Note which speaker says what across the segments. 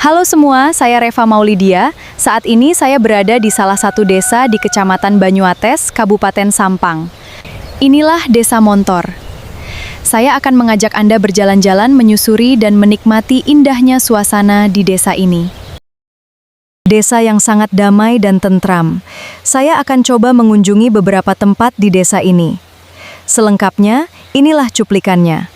Speaker 1: Halo semua, saya Reva Maulidia. Saat ini saya berada di salah satu desa di Kecamatan Banyuates, Kabupaten Sampang. Inilah Desa Montor. Saya akan mengajak Anda berjalan-jalan menyusuri dan menikmati indahnya suasana di desa ini. Desa yang sangat damai dan tentram. Saya akan coba mengunjungi beberapa tempat di desa ini. Selengkapnya, inilah cuplikannya.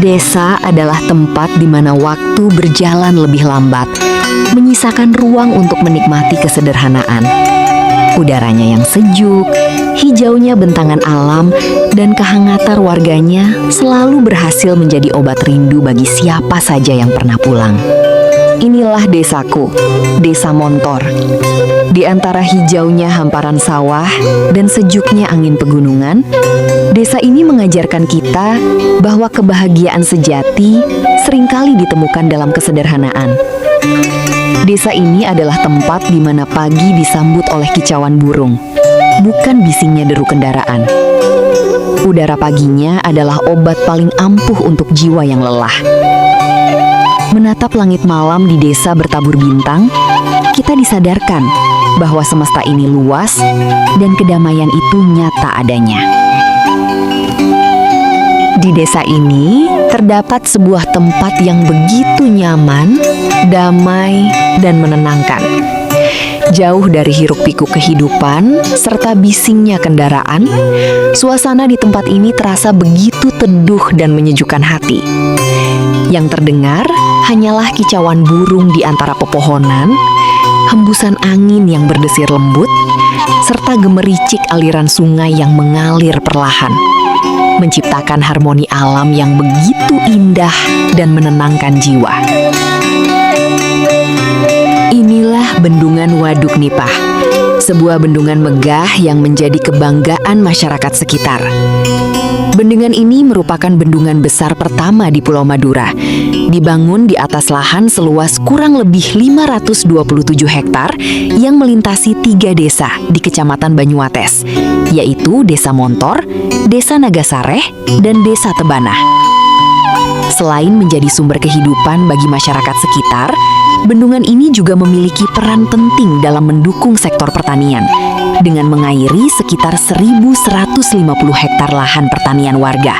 Speaker 2: Desa adalah tempat di mana waktu berjalan lebih lambat, menyisakan ruang untuk menikmati kesederhanaan. Udaranya yang sejuk, hijaunya bentangan alam, dan kehangatan warganya selalu berhasil menjadi obat rindu bagi siapa saja yang pernah pulang. Inilah desaku, Desa Montor. Di antara hijaunya hamparan sawah dan sejuknya angin pegunungan, desa ini mengajarkan kita bahwa kebahagiaan sejati seringkali ditemukan dalam kesederhanaan. Desa ini adalah tempat di mana pagi disambut oleh kicauan burung, bukan bisingnya deru kendaraan. Udara paginya adalah obat paling ampuh untuk jiwa yang lelah. Menatap langit malam di desa bertabur bintang, kita disadarkan bahwa semesta ini luas dan kedamaian itu nyata adanya. Di desa ini terdapat sebuah tempat yang begitu nyaman, damai, dan menenangkan. Jauh dari hiruk-pikuk kehidupan serta bisingnya kendaraan, suasana di tempat ini terasa begitu teduh dan menyejukkan hati. Yang terdengar hanyalah kicauan burung di antara pepohonan, hembusan angin yang berdesir lembut, serta gemericik aliran sungai yang mengalir perlahan, menciptakan harmoni alam yang begitu indah dan menenangkan jiwa. Inilah Bendungan Waduk Nipah, sebuah bendungan megah yang menjadi kebanggaan masyarakat sekitar. Bendungan ini merupakan bendungan besar pertama di Pulau Madura, dibangun di atas lahan seluas kurang lebih 527 hektar yang melintasi 3 desa di Kecamatan Banyuates, yaitu Desa Montor, Desa Nagasareh, dan Desa Tebanah. Selain menjadi sumber kehidupan bagi masyarakat sekitar, bendungan ini juga memiliki peran penting dalam mendukung sektor pertanian dengan mengairi sekitar 1.150 hektar lahan pertanian warga.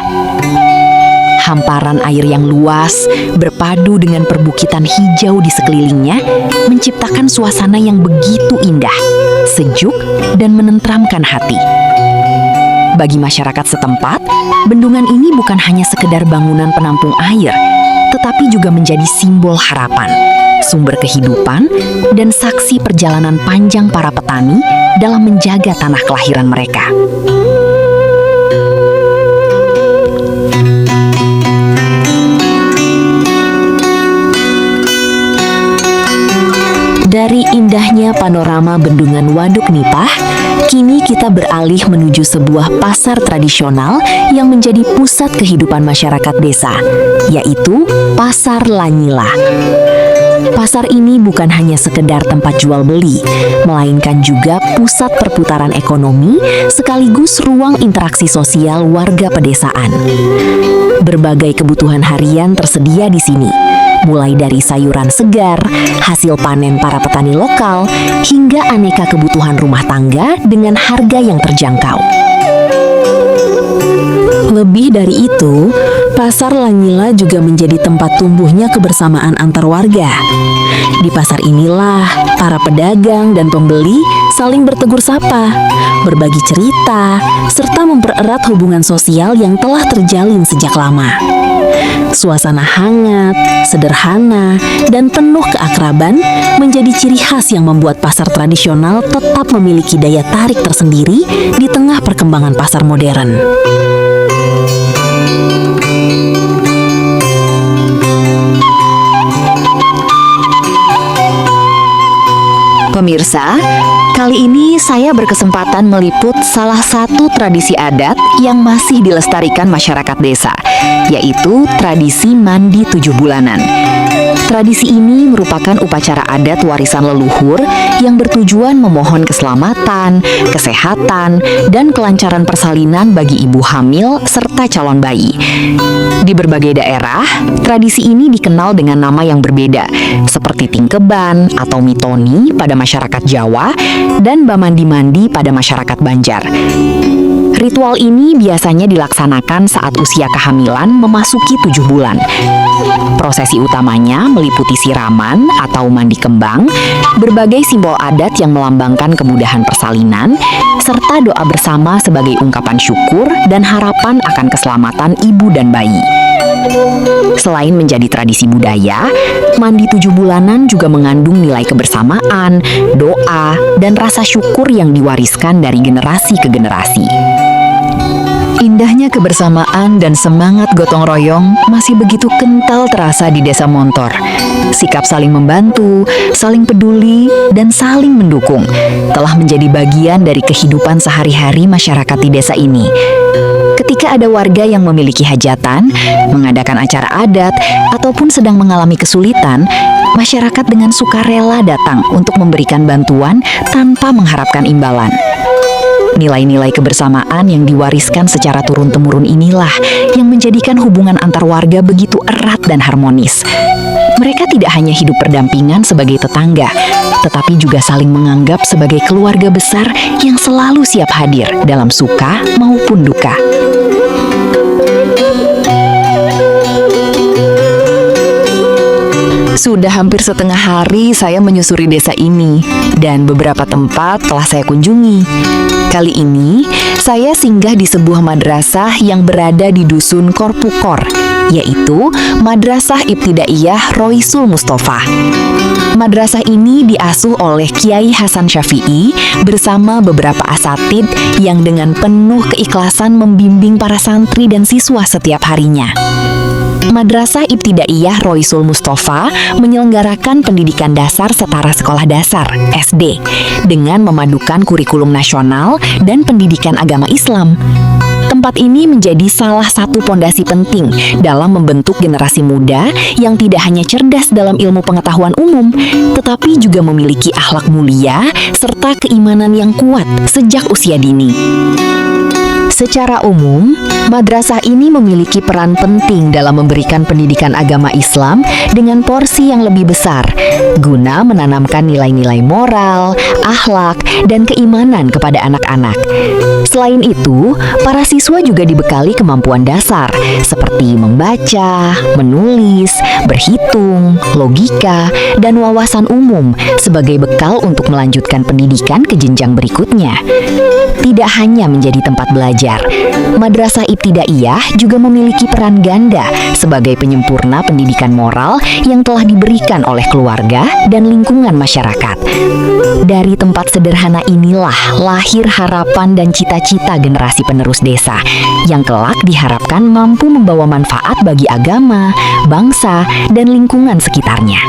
Speaker 2: Hamparan air yang luas berpadu dengan perbukitan hijau di sekelilingnya menciptakan suasana yang begitu indah, sejuk, dan menenteramkan hati. Bagi masyarakat setempat, bendungan ini bukan hanya sekedar bangunan penampung air, tetapi juga menjadi simbol harapan, sumber kehidupan, dan saksi perjalanan panjang para petani dalam menjaga tanah kelahiran mereka. Dari indahnya panorama Bendungan Waduk Nipah, kini kita beralih menuju sebuah pasar tradisional yang menjadi pusat kehidupan masyarakat desa, yaitu Pasar Lanyila. Pasar ini bukan hanya sekedar tempat jual beli, melainkan juga pusat perputaran ekonomi sekaligus ruang interaksi sosial warga pedesaan. Berbagai kebutuhan harian tersedia di sini, mulai dari sayuran segar, hasil panen para petani lokal, hingga aneka kebutuhan rumah tangga dengan harga yang terjangkau. Lebih dari itu, Pasar Lanyila juga menjadi tempat tumbuhnya kebersamaan antar warga. Di pasar inilah para pedagang dan pembeli saling bertegur sapa, berbagi cerita, serta mempererat hubungan sosial yang telah terjalin sejak lama. Suasana hangat, sederhana, dan penuh keakraban menjadi ciri khas yang membuat pasar tradisional tetap memiliki daya tarik tersendiri di tengah perkembangan pasar modern. Pemirsa, kali ini saya berkesempatan meliput salah satu tradisi adat yang masih dilestarikan masyarakat desa, yaitu tradisi mandi 7 bulanan. Tradisi ini merupakan upacara adat warisan leluhur yang bertujuan memohon keselamatan, kesehatan, dan kelancaran persalinan bagi ibu hamil serta calon bayi. Di berbagai daerah, tradisi ini dikenal dengan nama yang berbeda, seperti tingkeban atau mitoni pada masyarakat Jawa dan bamandi-mandi pada masyarakat Banjar. Ritual ini biasanya dilaksanakan saat usia kehamilan memasuki 7 bulan. Prosesi utamanya meliputi siraman atau mandi kembang, berbagai simbol adat yang melambangkan kemudahan persalinan, serta doa bersama sebagai ungkapan syukur dan harapan akan keselamatan ibu dan bayi. Selain menjadi tradisi budaya, mandi 7 bulanan juga mengandung nilai kebersamaan, doa, dan rasa syukur yang diwariskan dari generasi ke generasi. Indahnya kebersamaan dan semangat gotong royong masih begitu kental terasa di Desa Montor. Sikap saling membantu, saling peduli, dan saling mendukung telah menjadi bagian dari kehidupan sehari-hari masyarakat di desa ini. Ketika ada warga yang memiliki hajatan, mengadakan acara adat, ataupun sedang mengalami kesulitan, masyarakat dengan sukarela datang untuk memberikan bantuan tanpa mengharapkan imbalan. Nilai-nilai kebersamaan yang diwariskan secara turun-temurun inilah yang menjadikan hubungan antar warga begitu erat dan harmonis. Mereka tidak hanya hidup berdampingan sebagai tetangga, tetapi juga saling menganggap sebagai keluarga besar yang selalu siap hadir dalam suka maupun duka. Sudah hampir setengah hari saya menyusuri desa ini, dan beberapa tempat telah saya kunjungi. Kali ini, saya singgah di sebuah madrasah yang berada di Dusun Korpukor, yaitu Madrasah Ibtidaiyah Roisul Mustafa. Madrasah ini diasuh oleh Kiai Hasan Syafi'i bersama beberapa asatid yang dengan penuh keikhlasan membimbing para santri dan siswa setiap harinya. Madrasah Ibtidaiyah Roisul Mustafa menyelenggarakan pendidikan dasar setara sekolah dasar (SD) dengan memadukan kurikulum nasional dan pendidikan agama Islam. Tempat ini menjadi salah satu pondasi penting dalam membentuk generasi muda yang tidak hanya cerdas dalam ilmu pengetahuan umum, tetapi juga memiliki akhlak mulia serta keimanan yang kuat sejak usia dini. Secara umum, madrasah ini memiliki peran penting dalam memberikan pendidikan agama Islam dengan porsi yang lebih besar, guna menanamkan nilai-nilai moral, akhlak, dan keimanan kepada anak-anak. Selain itu, para siswa juga dibekali kemampuan dasar seperti membaca, menulis, berhitung, logika, dan wawasan umum sebagai bekal untuk melanjutkan pendidikan ke jenjang berikutnya. Tidak hanya menjadi tempat belajar, Madrasah Ibtidaiyah juga memiliki peran ganda sebagai penyempurna pendidikan moral yang telah diberikan oleh keluarga dan lingkungan masyarakat. Dari tempat sederhana inilah lahir harapan dan cita-cita generasi penerus desa yang kelak diharapkan mampu membawa manfaat bagi agama, bangsa, dan lingkungan sekitarnya.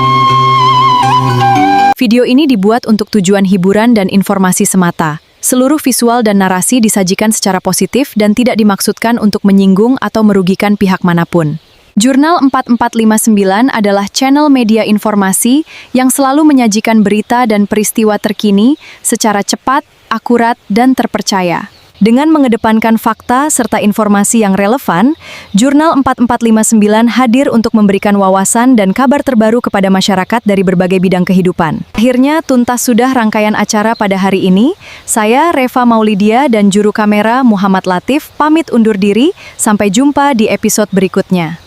Speaker 1: Video ini dibuat untuk tujuan hiburan dan informasi semata. Seluruh visual dan narasi disajikan secara positif dan tidak dimaksudkan untuk menyinggung atau merugikan pihak manapun. Jurnal 4459 adalah channel media informasi yang selalu menyajikan berita dan peristiwa terkini secara cepat, akurat, dan terpercaya. Dengan mengedepankan fakta serta informasi yang relevan, Jurnal 4459 hadir untuk memberikan wawasan dan kabar terbaru kepada masyarakat dari berbagai bidang kehidupan. Akhirnya tuntas sudah rangkaian acara pada hari ini. Saya Reva Maulidia dan juru kamera Muhammad Latif pamit undur diri. Sampai jumpa di episode berikutnya.